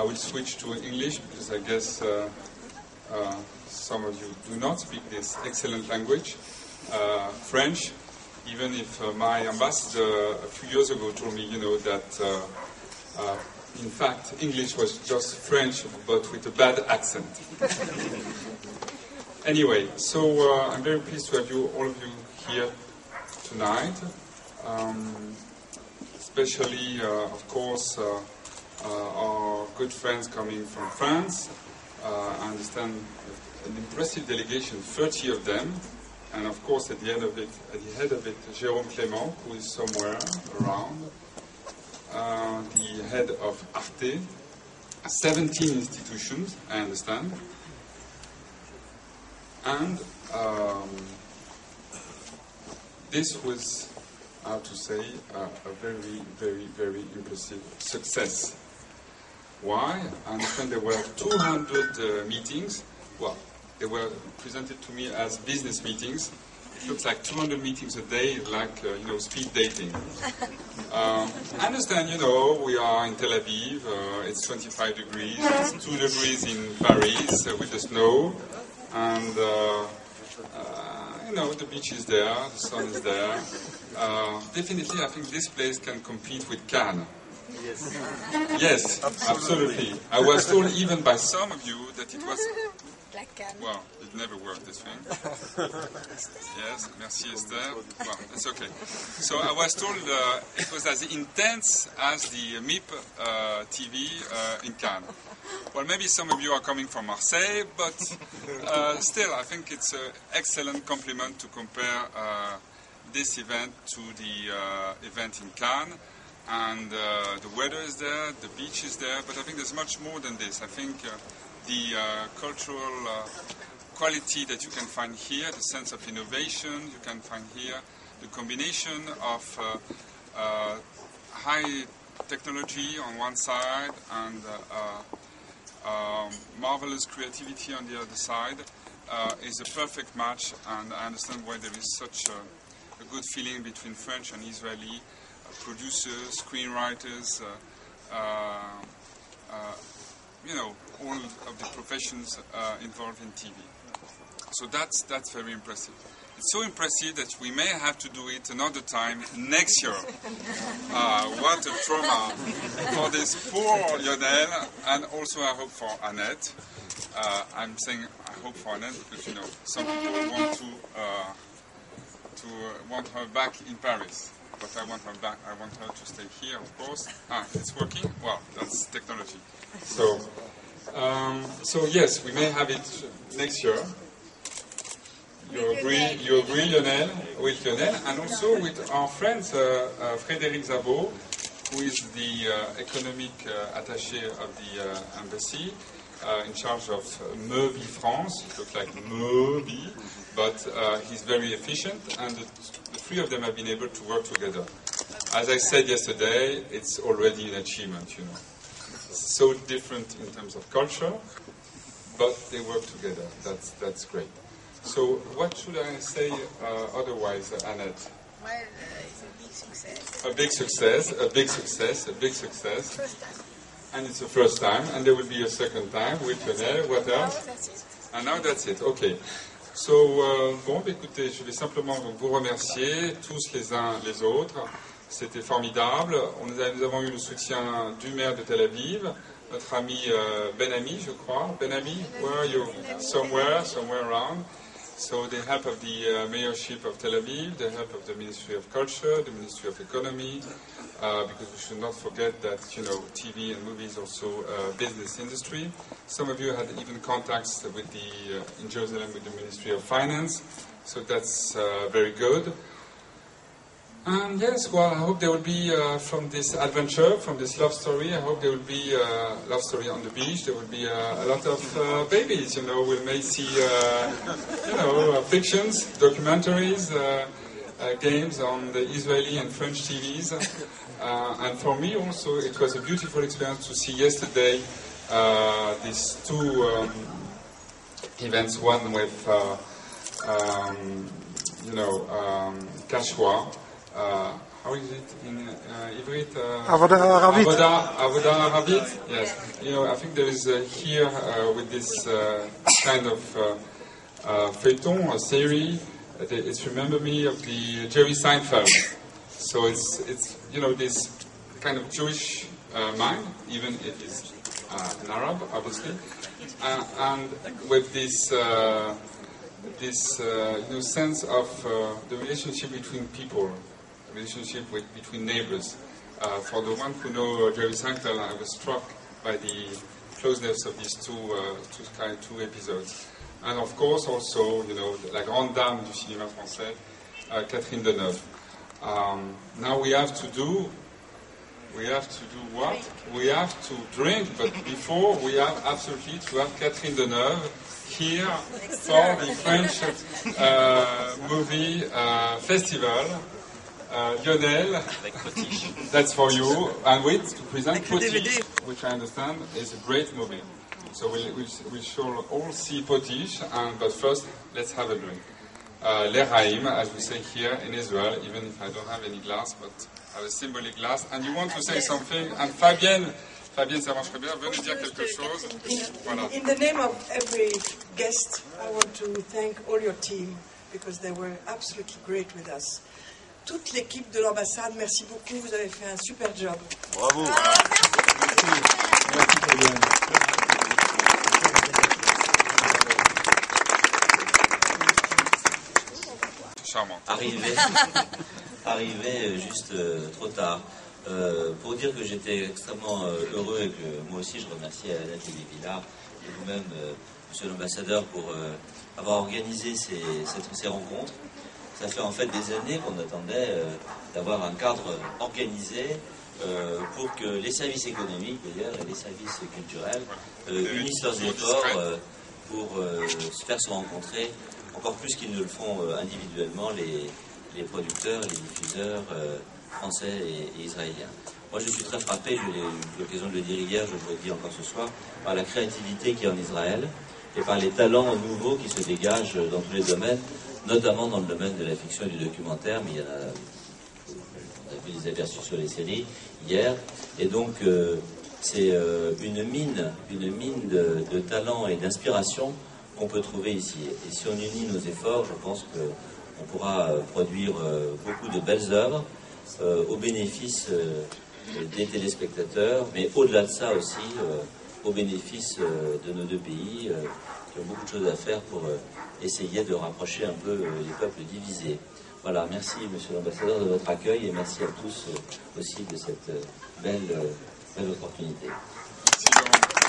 I will switch to English because I guess some of you do not speak this excellent language, French, even if my ambassador a few years ago told me, that in fact English was just French but with a bad accent. Anyway, so I'm very pleased to have all of you here tonight, especially, of course, our good friends coming from France. I understand an impressive delegation, 30 of them, and of course at the head of it, Jerome Clement, who is somewhere around, the head of Arte, 17 institutions, I understand, and this was, I have to say, a very, very, very impressive success. Why? I understand there were 200 meetings. Well, they were presented to me as business meetings. It looks like 200 meetings a day, like, speed dating. I understand, we are in Tel-Aviv, it's 25 degrees, it's 2 degrees in Paris with the snow, and, the beach is there, the sun is there. Definitely, I think this place can compete with Cannes. Yes, absolutely. I was told even by some of you that it was... Well, it never worked, this thing. Yes, merci Esther. Well, it's okay. So I was told it was as intense as the MIP TV in Cannes. Well, maybe some of you are coming from Marseille, but still, I think it's an excellent compliment to compare this event to the event in Cannes. And the weather is there, the beach is there, but I think there's much more than this. I think the cultural quality that you can find here, the sense of innovation you can find here, the combination of high technology on one side and marvelous creativity on the other side is a perfect match, and I understand why there is such a good feeling between French and Israeli producers, screenwriters, all of the professions involved in TV. So that's very impressive. It's so impressive that we may have to do it another time next year. What a trauma for this poor Lionel, and also I hope for Annette. I'm saying I hope for Annette because some people want her back in Paris. But I want her back. I want her to stay here, of course. It's working? Well, that's technology. So yes, we may have it next year. You agree, Lionel, with Lionel, and also with our friend Frédéric Zabot, who is the economic attaché of the embassy, in charge of Meubi France. It looks like Meubi, but he's very efficient, and the three of them have been able to work together. As I said yesterday, it's already an achievement, It's so different in terms of culture, but they work together. That's great. So what should I say otherwise, Annette? Well, it's a big success. A big success, a big success, a big success. First time. And it's the first time, and there will be a second time with Lionel. What else? Now that's it. And now that's it, okay. So, écoutez, je vais simplement vous remercier tous les uns les autres. C'était formidable. Nous avons eu le soutien du maire de Tel-Aviv, notre ami Ben-Ami, je crois. Ben-Ami, where are you? Somewhere around. So the help of the mayorship of Tel-Aviv, the help of the Ministry of Culture, the Ministry of Economy, because we should not forget that, TV and movies also business industry. Some of you had even contacts with in Jerusalem with the Ministry of Finance, so that's very good. And yes, well, I hope there will be, from this adventure, from this love story, I hope there will be a love story on the beach. There will be a lot of babies, we may see, fictions, documentaries, games on the Israeli and French TVs. And for me also, it was a beautiful experience to see yesterday these two events, one with, Kashwa, how is it in Ivrit? Avoda Arabit. Avoda Arabit. Yes. You know, I think there is here with this kind of feuilleton or series. It's remember me of the Jerry Seinfeld. So it's you know this kind of Jewish mind, even if it's an Arab, obviously, and with this you know sense of the relationship between people, the relationship between neighbors. For the one who know Jerry Seinfeld, I was struck by the closeness of these two episodes. And of course, also, you know, la grande dame du cinéma français, Catherine Deneuve. Now we have to do what? We have to drink, but before we have absolutely to have Catherine Deneuve here for the French movie festival. Lionel, that's for you, and wait to present Potiche, which I understand is a great movie. So we shall all see Potiche, but first let's have a drink. L'Eraim, as we say here in Israel, even if I don't have any glass, but I have a symbolic glass. And you want to say something? And Fabienne, ça marcherait bien, venez dire quelque chose. Voilà. In the name of every guest, I want to thank all your team, because they were absolutely great with us. Toute l'équipe de l'ambassade, merci beaucoup, vous avez fait un super job. Bravo. Charmant. Arrivé juste trop tard. Pour dire que j'étais extrêmement heureux et que moi aussi je remercie Nathalie Villard et vous-même, monsieur l'ambassadeur, pour avoir organisé ces rencontres. Ça fait en fait des années qu'on attendait d'avoir un cadre organisé pour que les services économiques d'ailleurs et les services culturels unissent leurs efforts pour se faire se rencontrer encore plus qu'ils ne le font individuellement les producteurs, les diffuseurs français et israéliens. Moi je suis très frappé, j'ai eu l'occasion de le dire hier, je le redis encore ce soir, par la créativité qu'il y a en Israël et par les talents nouveaux qui se dégagent dans tous les domaines, notamment dans le domaine de la fiction et du documentaire, mais il y en a, on a vu des aperçus sur les séries hier, et donc c'est une mine de talent et d'inspiration qu'on peut trouver ici. Et si on unit nos efforts, je pense qu'on pourra produire beaucoup de belles œuvres au bénéfice des téléspectateurs, mais au-delà de ça aussi, au bénéfice de nos deux pays qui ont beaucoup de choses à faire pour essayer de rapprocher un peu les peuples divisés. Voilà, merci monsieur l'ambassadeur de votre accueil et merci à tous aussi de cette belle opportunité. Merci.